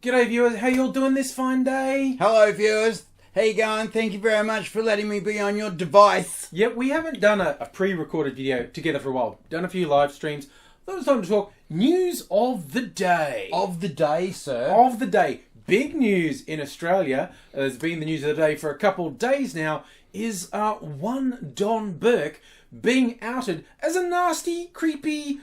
G'day viewers, how you all doing this fine day? Hello viewers, how you going? Thank you very much for letting me be on your device. Yep, we haven't done a pre-recorded video together for a while. Done a few live streams. Thought it was time to talk news of the day. Of the day, sir. Of the day. Big news in Australia, has been the news of the day for a couple of days now, is one Don Burke being outed as a nasty, creepy,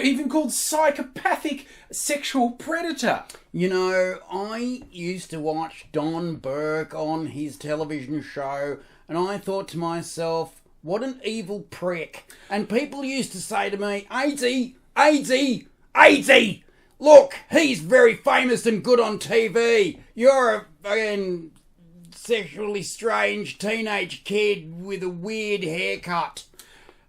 even called psychopathic sexual predator. You know, I used to watch Don Burke on his television show, and I thought to myself, what an evil prick. And people used to say to me, 80, look, he's very famous and good on TV. You're a fucking sexually strange teenage kid with a weird haircut.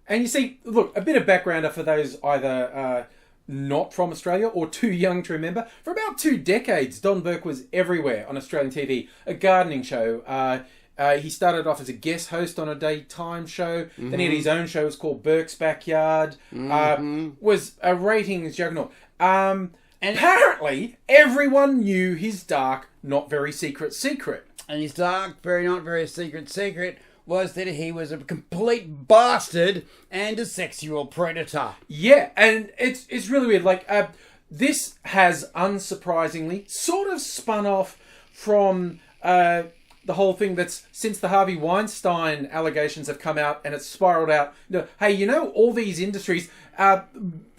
And you see, look, a bit of backgrounder for those either not from Australia or too young to remember. For about 2 decades, Don Burke was everywhere on Australian TV. A gardening show. He started off as a guest host on a daytime show. Mm-hmm. Then he had his own show. It was called Burke's Backyard. Was a ratings juggernaut. And apparently, everyone knew his dark, not very secret. And his dark, not very secret was that he was a complete bastard and a sexual predator. Yeah, and it's really weird. Like, this has unsurprisingly sort of spun off from the whole thing that's since the Harvey Weinstein allegations have come out and it's spiraled out. Hey, all these industries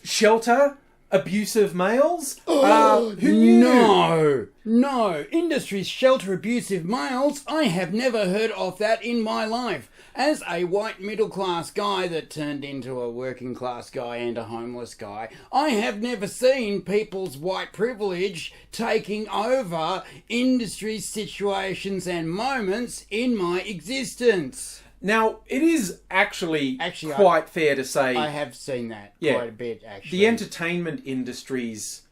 shelter abusive males? Who knew? No. Industries shelter abusive males? I have never heard of that in my life. As a white middle-class guy that turned into a working-class guy and a homeless guy, I have never seen people's white privilege taking over industry situations and moments in my existence. Now, it is actually quite fair to say... I have seen that quite a bit, actually. The entertainment industries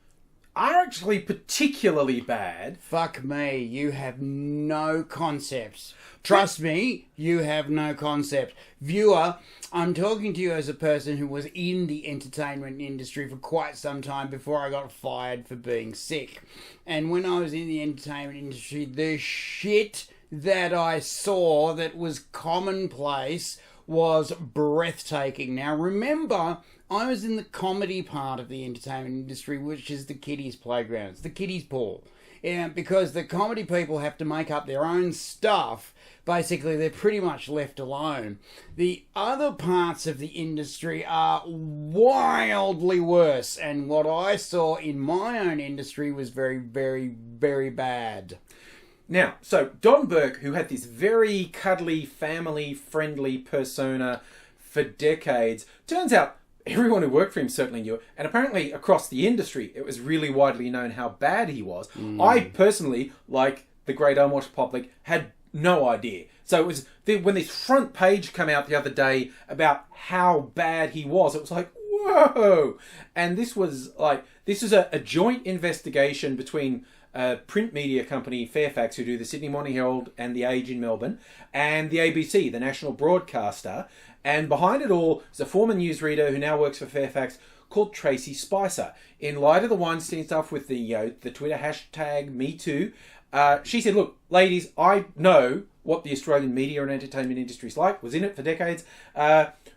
are actually particularly bad. Fuck me, you have no concept. Trust me, you have no concept. Viewer, I'm talking to you as a person who was in the entertainment industry for quite some time before I got fired for being sick. And when I was in the entertainment industry, the shit that I saw that was commonplace was breathtaking. Now remember, I was in the comedy part of the entertainment industry, which is the kiddies' playgrounds, the kiddies' pool. Because the comedy people have to make up their own stuff. Basically, they're pretty much left alone. The other parts of the industry are wildly worse. And what I saw in my own industry was very, very, very bad. Now, so Don Burke, who had this very cuddly, family-friendly persona for decades, turns out everyone who worked for him certainly knew it, and apparently across the industry, it was really widely known how bad he was. I personally, like the great unwashed public, had no idea. So it was when this front page came out the other day about how bad he was, it was like, whoa! And this was a joint investigation between print media company Fairfax, who do the Sydney Morning Herald and The Age in Melbourne, and the ABC, the national broadcaster. And behind it all is a former newsreader who now works for Fairfax called Tracy Spicer. In light of the Weinstein stuff with the Twitter hashtag #MeToo, she said, look, ladies, I know what the Australian media and entertainment industry is like, was in it for decades.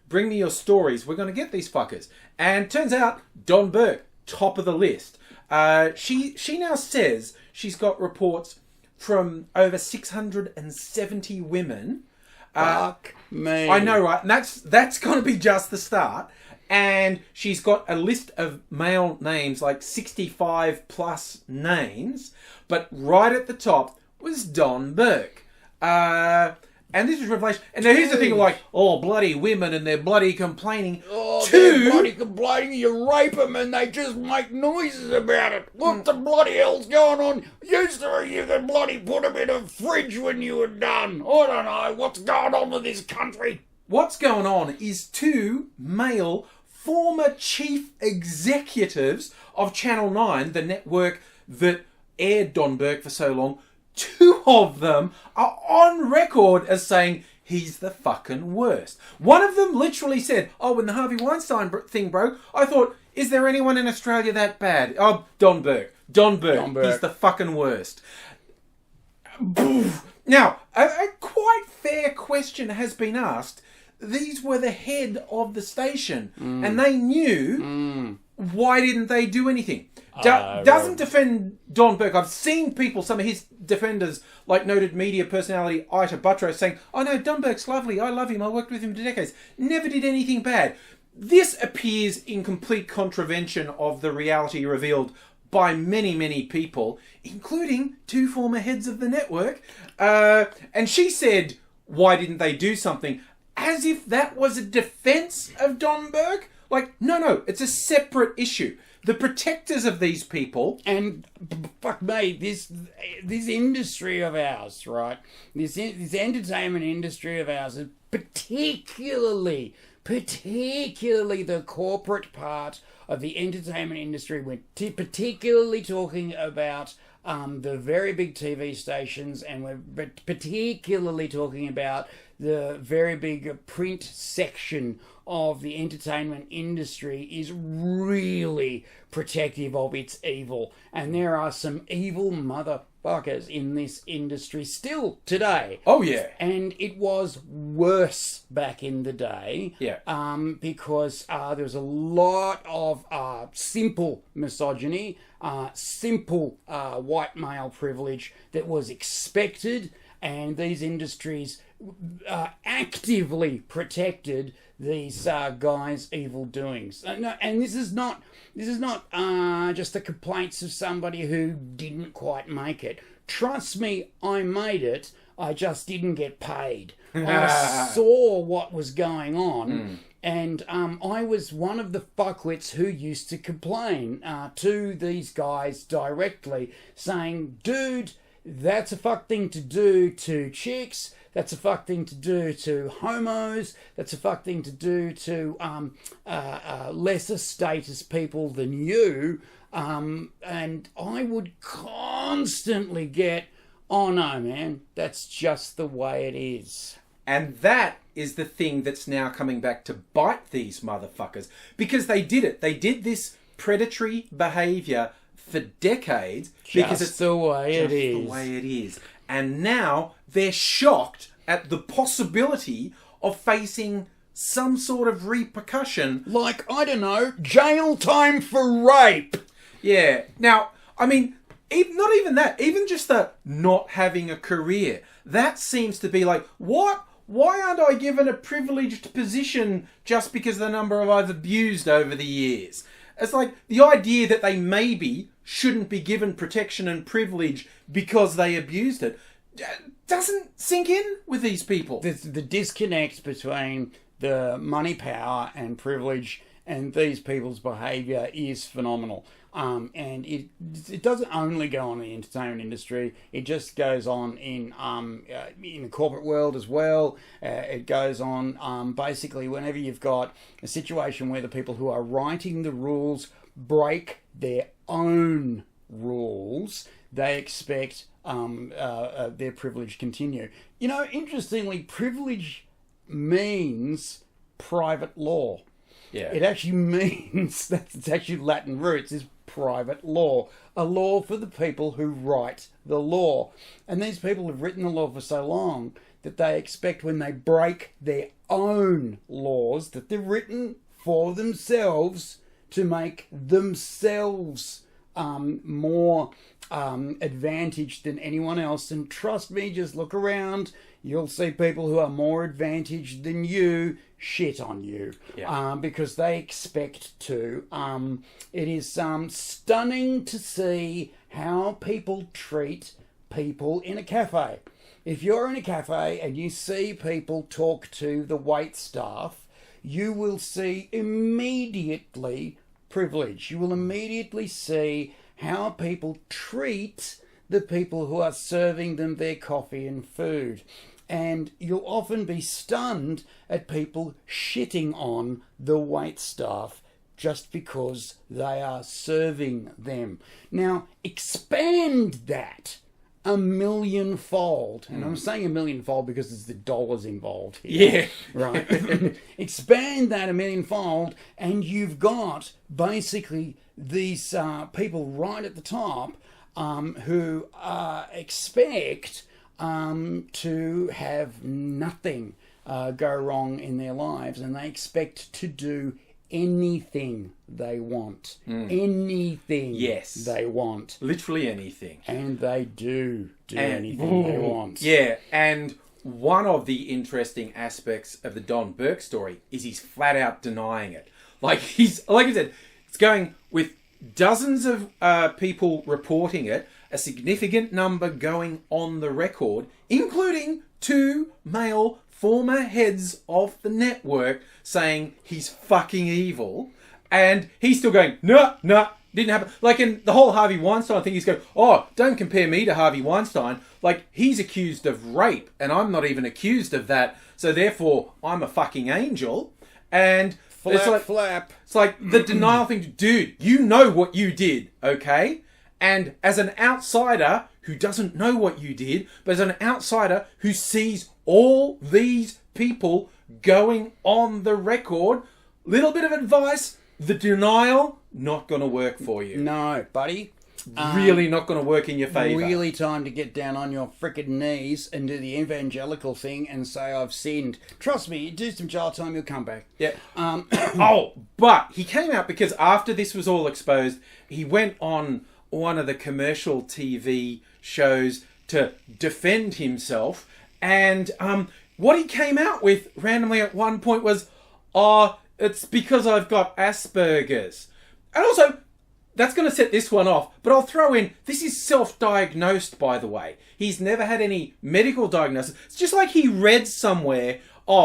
Bring me your stories. We're going to get these fuckers. And turns out, Don Burke, top of the list. She now says she's got reports from over 670 women. Fuck me. I know, right? And that's going to be just the start. And she's got a list of male names, like 65 plus names. But right at the top was Don Burke. And this was revelation. And now here's the thing, like, oh, bloody women and they're bloody complaining. Oh, they're bloody complaining. You rape them and they just make noises about it. What the bloody hell's going on? Used to you could bloody put them in a fridge when you were done. I don't know. What's going on with this country? What's going on is 2 male former chief executives of Channel 9, the network that aired Don Burke for so long. 2 of them are on record as saying he's the fucking worst. One of them literally said, oh, when the Harvey Weinstein thing broke, I thought, is there anyone in Australia that bad? Oh, Don Burke. Don Burke. Don Burke. He's the fucking worst. Now, a quite fair question has been asked. These were the head of the station, and they knew. Why didn't they do anything? Doesn't defend Don Burke. I've seen people, some of his defenders, like noted media personality Ita Buttrose, saying, "Oh no, Don Burke's lovely. I love him. I worked with him for decades. Never did anything bad." This appears in complete contravention of the reality revealed by many, many people, including 2 former heads of the network. And she said, why didn't they do something? As if that was a defense of Don Burke. Like, no, it's a separate issue. The protectors of these people... And, fuck me, this industry of ours, right? This entertainment industry of ours, is particularly the corporate part of the entertainment industry, we're particularly talking about the very big TV stations, and we're particularly talking about the very big print section of the entertainment industry, is really protective of its evil. And there are some evil motherfuckers in this industry still today. Oh, yeah. And it was worse back in the day. Yeah. Because there was a lot of simple misogyny, simple white male privilege that was expected, and these industries actively protected these guys' evil doings. And this is not just the complaints of somebody who didn't quite make it. Trust me, I made it. I just didn't get paid. I saw what was going on. And I was one of the fuckwits who used to complain to these guys directly, saying, dude, that's a fuck thing to do to chicks. That's a fuck thing to do to homos. That's a fuck thing to do to lesser status people than you. And I would constantly get, oh no, man, that's just the way it is. And that is the thing that's now coming back to bite these motherfuckers. Because they did it. They did this predatory behaviour for decades. Because it's the way it is. the way it is. And now they're shocked at the possibility of facing some sort of repercussion. Like, I don't know, jail time for rape. Yeah. Now, I mean, not even that. Even just the not having a career. That seems to be like, what? Why aren't I given a privileged position just because of the number I've abused over the years? It's like the idea that they maybe shouldn't be given protection and privilege because they abused it doesn't sink in with these people. The disconnect between the money, power and privilege and these people's behaviour is phenomenal. And it doesn't only go on in the entertainment industry. It just goes on in the corporate world as well. It goes on basically whenever you've got a situation where the people who are writing the rules break their own rules, they expect their privilege continue. You know, interestingly, privilege means private law. Yeah. It actually means, it's actually Latin roots, is private law. A law for the people who write the law. And these people have written the law for so long that they expect when they break their own laws that they're written for themselves to make themselves more advantaged than anyone else. And trust me, just look around, you'll see people who are more advantaged than you shit on you. Yeah. Because they expect to. It is stunning to see how people treat people in a cafe. If you're in a cafe and you see people talk to the wait staff, you will see immediately privilege. You will immediately see how people treat the people who are serving them their coffee and food. And you'll often be stunned at people shitting on the wait staff just because they are serving them. Now, expand that a millionfold. And I'm saying a millionfold because there's the dollars involved here. Yeah. Right. Expand that a millionfold, and you've got basically these people right at the top who expect to have nothing go wrong in their lives, and they expect to do anything they want. Anything they want. Literally anything. And they do anything they want. Yeah, and one of the interesting aspects of the Don Burke story is he's flat out denying it. Like I said, it's going with dozens of people reporting it, a significant number going on the record, including 2 male former heads of the network saying he's fucking evil, and he's still going, no, didn't happen. Like in the whole Harvey Weinstein thing, he's going, oh, don't compare me to Harvey Weinstein. Like, he's accused of rape, and I'm not even accused of that, so therefore I'm a fucking angel. And Flap. It's like the denial thing. Dude, you know what you did, okay? And as an outsider who doesn't know what you did, but as an outsider who sees all these people going on the record, little bit of advice, the denial, not going to work for you. No, buddy. Really not going to work in your favour. Really time to get down on your frickin' knees and do the evangelical thing and say, I've sinned. Trust me, do some jail time, you'll come back. Yeah. But he came out because after this was all exposed, he went on one of the commercial TV shows to defend himself. And what he came out with randomly at one point was, it's because I've got Asperger's. And also, that's going to set this one off, but I'll throw in, this is self-diagnosed, by the way. He's never had any medical diagnosis. It's just like he read somewhere,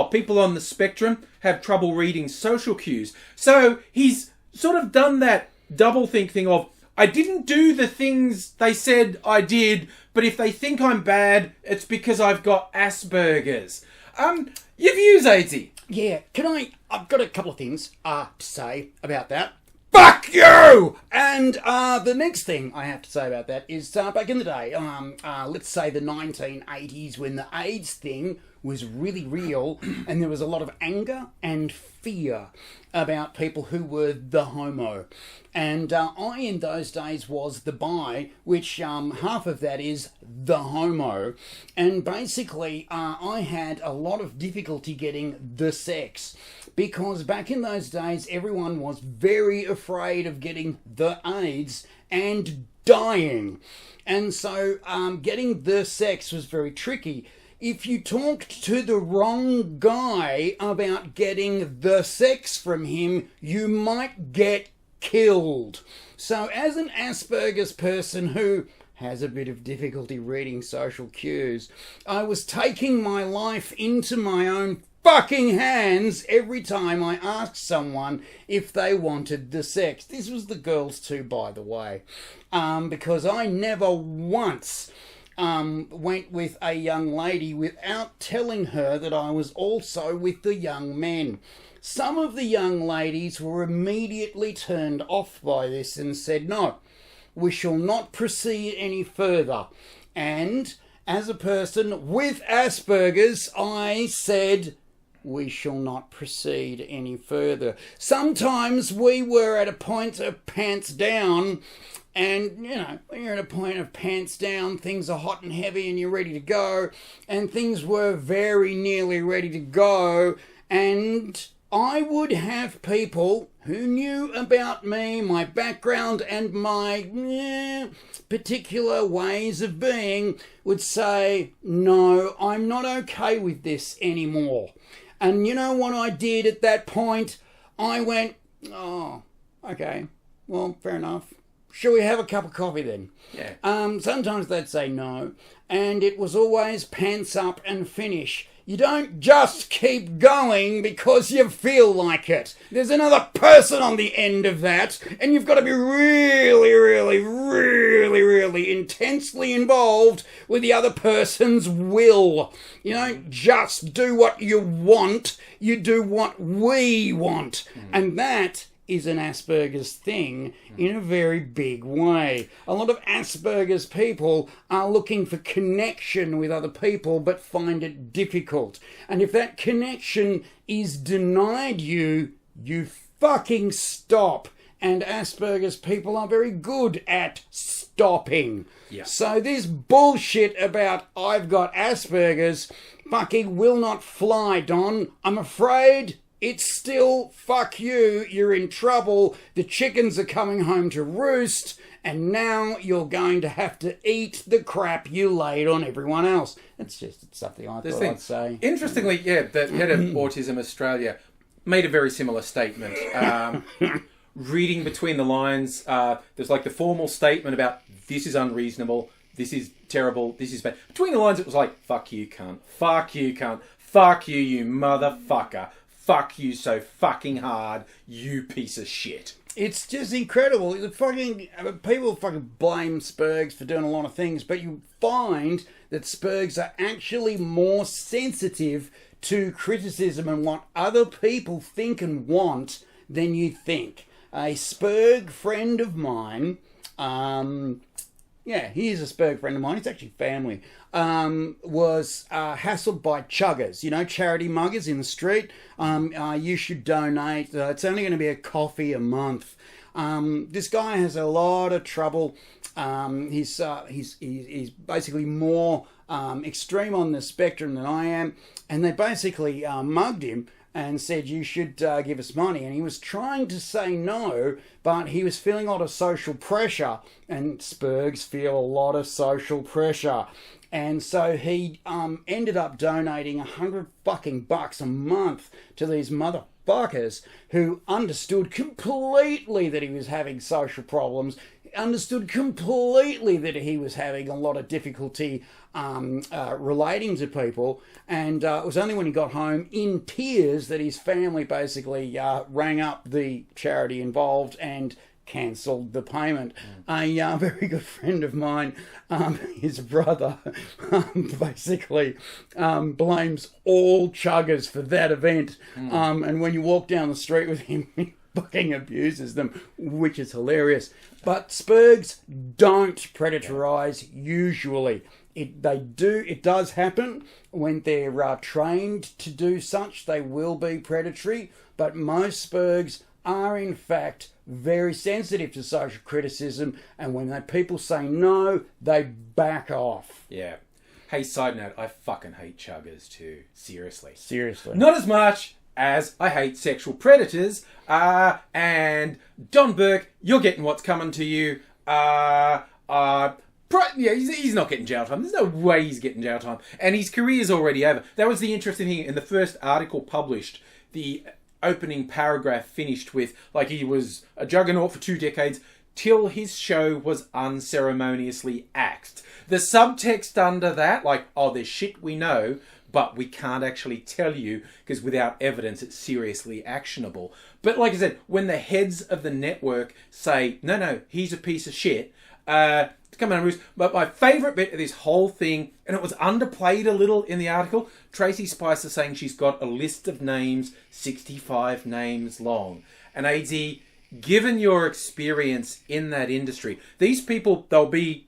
people on the spectrum have trouble reading social cues. So he's sort of done that double-think thing of, I didn't do the things they said I did, but if they think I'm bad, it's because I've got Asperger's. Your views, AZ? Yeah, I've got a couple of things to say about that. Fuck you! And the next thing I have to say about that is back in the day, let's say the 1980s, when the AIDS thing was really real and there was a lot of anger and fear about people who were the homo. And I, in those days, was the bi, which half of that is the homo. And basically, I had a lot of difficulty getting the sex. Because back in those days, everyone was very afraid of getting the AIDS and dying. And so getting the sex was very tricky. If you talked to the wrong guy about getting the sex from him, you might get killed. So as an Asperger's person who has a bit of difficulty reading social cues, I was taking my life into my own fucking hands every time I asked someone if they wanted the sex. This was the girls too, by the way, because I never once went with a young lady without telling her that I was also with the young men. Some of the young ladies were immediately turned off by this and said, no, we shall not proceed any further. And as a person with Asperger's, I said, we shall not proceed any further. Sometimes we were at a point of pants down, and, you know, when you're at a point of pants down, things are hot and heavy and you're ready to go, and things were very nearly ready to go, and I would have people who knew about me, my background, and my particular ways of being would say, no, I'm not okay with this anymore. And you know what I did at that point? I went, oh, okay, well, fair enough. Shall we have a cup of coffee then? Yeah. Sometimes they'd say no, and it was always pants up and finish. You don't just keep going because you feel like it. There's another person on the end of that, and you've got to be really, really, really, really intensely involved with the other person's will. You don't just do what you want, you do what we want. And that is an Asperger's thing in a very big way. A lot of Asperger's people are looking for connection with other people but find it difficult. And if that connection is denied you, you fucking stop. And Asperger's people are very good at stopping. Yeah. So this bullshit about I've got Asperger's fucking will not fly, Don. I'm afraid it's still fuck you. You're in trouble. The chickens are coming home to roost. And now you're going to have to eat the crap you laid on everyone else. It's just something I thought I'd say. Interestingly, yeah, the head of Autism Australia made a very similar statement. Reading between the lines, there's like the formal statement about this is unreasonable, this is terrible, this is bad. Between the lines, it was like, fuck you, cunt. Fuck you, cunt. Fuck you, you motherfucker. Fuck you so fucking hard, you piece of shit. It's just incredible. People fucking blame Spurgs for doing a lot of things, but you find that Spurgs are actually more sensitive to criticism and what other people think and want than you think. A Spurg friend of mine, he is a Spurg friend of mine, it's actually family, was hassled by chuggers, charity muggers in the street. You should donate, it's only going to be a coffee a month. This guy has a lot of trouble. He's basically more extreme on the spectrum than I am, and they basically mugged him and said, you should give us money. And he was trying to say no, but he was feeling a lot of social pressure. And Spurgs feel a lot of social pressure. And so he ended up donating $100 a month to these motherfuckers who understood completely that he was having social problems, understood completely that he was having a lot of difficulty relating to people, and it was only when he got home in tears that his family basically rang up the charity involved and cancelled the payment. A very good friend of mine, his brother, basically blames all chuggers for that event, and when you walk down the street with him, he fucking abuses them, which is hilarious. But Spurgs don't predatorize usually. It does happen when they're trained to do such. They will be predatory, but most Spurgs are in fact very sensitive to social criticism, and when people say no, they back off. Yeah. Hey, side note, I fucking hate chuggers too. Seriously. Not as much as I hate sexual predators. And Don Burke, you're getting what's coming to you. He's not getting jail time. There's no way he's getting jail time. And his career's already over. That was the interesting thing. In the first article published, the opening paragraph finished with, like, he was a juggernaut for 2 decades till his show was unceremoniously axed. The subtext under that, like, oh, there's shit we know, but we can't actually tell you because without evidence it's seriously actionable. But like I said, when the heads of the network say, no, he's a piece of shit, come on, Bruce. But my favourite bit of this whole thing, and it was underplayed a little in the article, Tracy Spicer saying she's got a list of names, 65 names long. And AZ, given your experience in that industry, these people, they'll be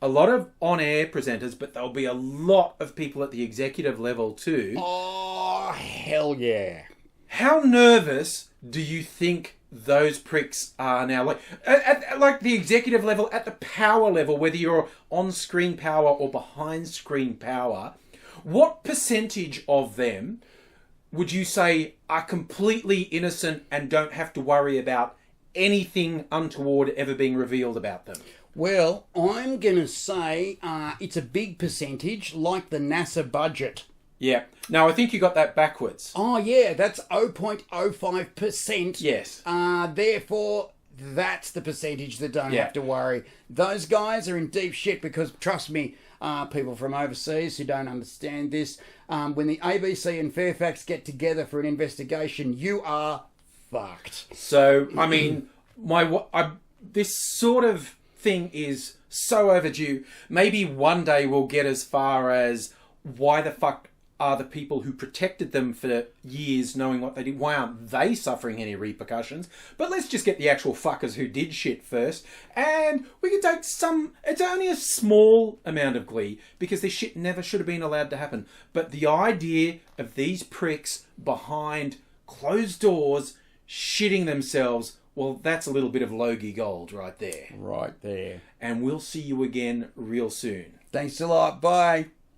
a lot of on-air presenters, but there'll be a lot of people at the executive level too. Oh, hell yeah. How nervous do you think those pricks are now? Like, at like the executive level, at the power level, whether you're on-screen power or behind-screen power, what percentage of them would you say are completely innocent and don't have to worry about anything untoward ever being revealed about them? Well, I'm going to say it's a big percentage, like the NASA budget. Yeah. Now, I think you got that backwards. Oh, yeah, that's 0.05%. Yes. Therefore, that's the percentage that don't have to worry. Those guys are in deep shit because, trust me, people from overseas who don't understand this, when the ABC and Fairfax get together for an investigation, you are fucked. So, I mean, this sort of thing is so overdue. Maybe one day we'll get as far as why the fuck are the people who protected them for years knowing what they did. Why aren't they suffering any repercussions? But let's just get the actual fuckers who did shit first. And we can take it's only a small amount of glee because this shit never should have been allowed to happen. But the idea of these pricks behind closed doors shitting themselves, well, that's a little bit of Logie gold right there. Right there. And we'll see you again real soon. Thanks a lot. Bye.